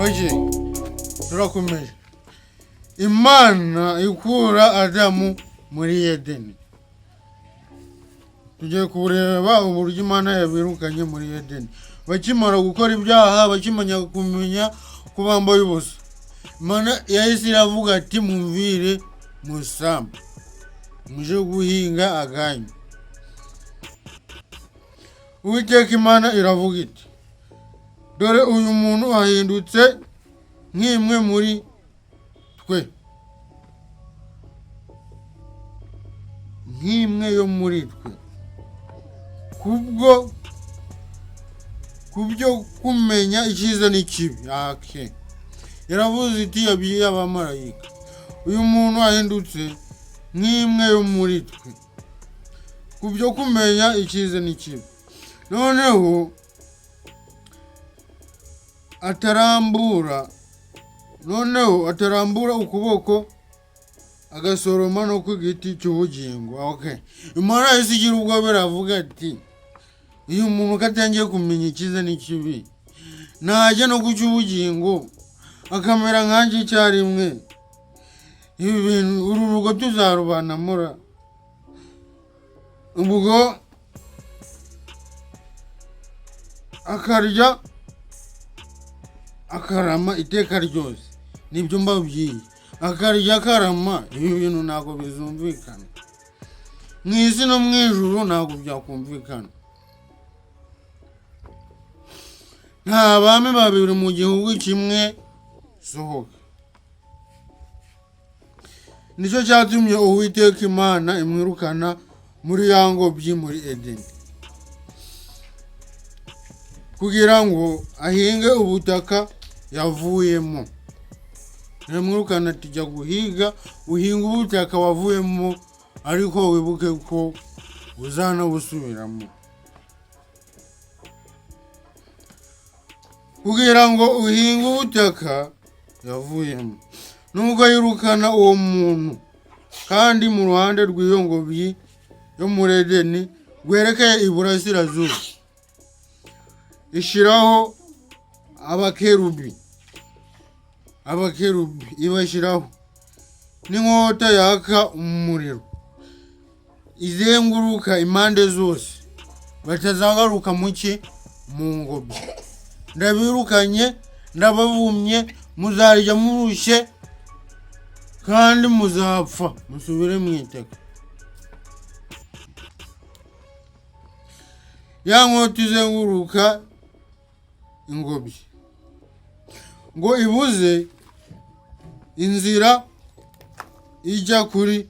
oje turakomeje. Imana ikura Adamu muri Edeni. Tugiye kureba uburyo Imana yabirukanye muri Edeni. Bakimara gukora ibyaha, bakimanya kumenya ko bambaye ubusa, Imana yahise iravuga ati mumvire musamba, muje guhinga aganyu. Uwiteka Imana iravuga iti dore uyu muntu ahindutse nk'imwe muri twe, nk'imwe yo muri twe, kubyo kumenya icyiza n'ikibi. Yaravuze iti yabwiye abamarayika uyu muntu ahindutse nk'imwe yo muri twe, kubyo kumenya icyiza n'ikibi. Noneho atarambura ukuboko agasoroma no ku giti cy'ubugingo. Imana yahise igira ubwoba iravuga ati uyu muntu katangiye kumenya icyiza n'ikibi, najya no ku cy'ubugingo akamera nkanjye icyarimwe, ibi bintu uru rugo tuzarubanamura. Ubwo akarya akarama iteka ryose, nibyo mbabwiye, akarya akarama. Ibi bintu ntabwo bizumvikana mu isi no mu ijuru, ntabwo byakumvikana. Nta bami babiri mu gihugu kimwe sohoka. Nicyo cyatumye Uwiteka Imana imwirukana muri ya ngobyi muri Edeni, kugira ngo ahinge ubutaka yavuyemo. Iramwirukana ati jya guhiga, uhinga ubutaka wavuyemo, ariko wibuke ko uzanabusubiramo. Kugira ngo uhinge ubutaka yavuyemo. Nubwo yirukana uwo muntu, kandi mu ruhande rw'iyo ngobyi yo muri Edeni rwerekeye iburasirazuba, ishiraho abakerubi ibashyiraho n'inkota yaka umuriro izenguruka impande zose, batazagaruka mu ngobyi. Ndabirukanye, ndabavumye, muzarya murushye kandi muzapfa, musubire mu itaka. Ya nkota izenguruka ingobyi ngo ibuze inzira ijya kuri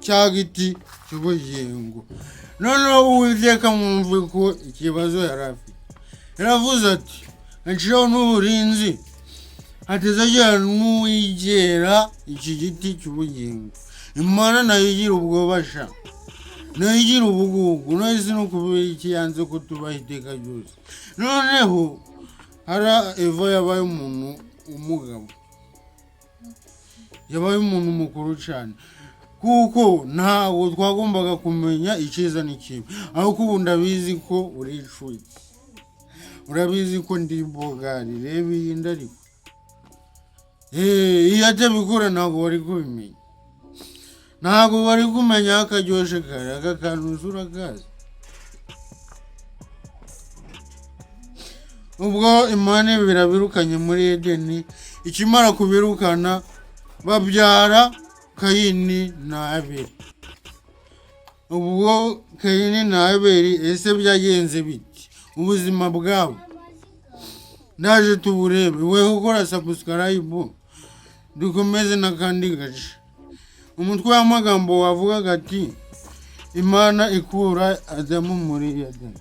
cya giti cy'ubugingo. Noneho Uwiteka mwumve ko ikibazo yari afite. Yaravuze ati nshiraho n'uburinzi hatazagira n'uwigera iki giti cy'ubugingo. Imana nayo igira ubwoba sha, nayo igira ubugugu, nayo izi no kubera iki yanze ko tubaho iteka ryose. Noneho Eva yabaye umuntu umugabo, yabaye umuntu mukuru cyane, kuko ntabwo twagombaga kumenya icyiza n'ikibi. Ariko ubu ndabizi ko uricutse, urabizi ko ndi bogari. Reba iyi nda ariko iyo atabikora ntabwo wari kubimenya, ntabwo wari kumenya akaryoshye kare. Aka kantu urakazi. Ubwo Imana birabirukanye muri Edeni, ikimara kubirukana babyara Kayini na Abeli. Ubwo Kayini na Abeli ese byagenze biti ubuzima bwabo? Ndaje tuburebe. Wewe ukora subscribe, dukomeze n'akandi gace. Umutwe w'amagambo wavugaga ati Imana ikura Adamu muri Edeni.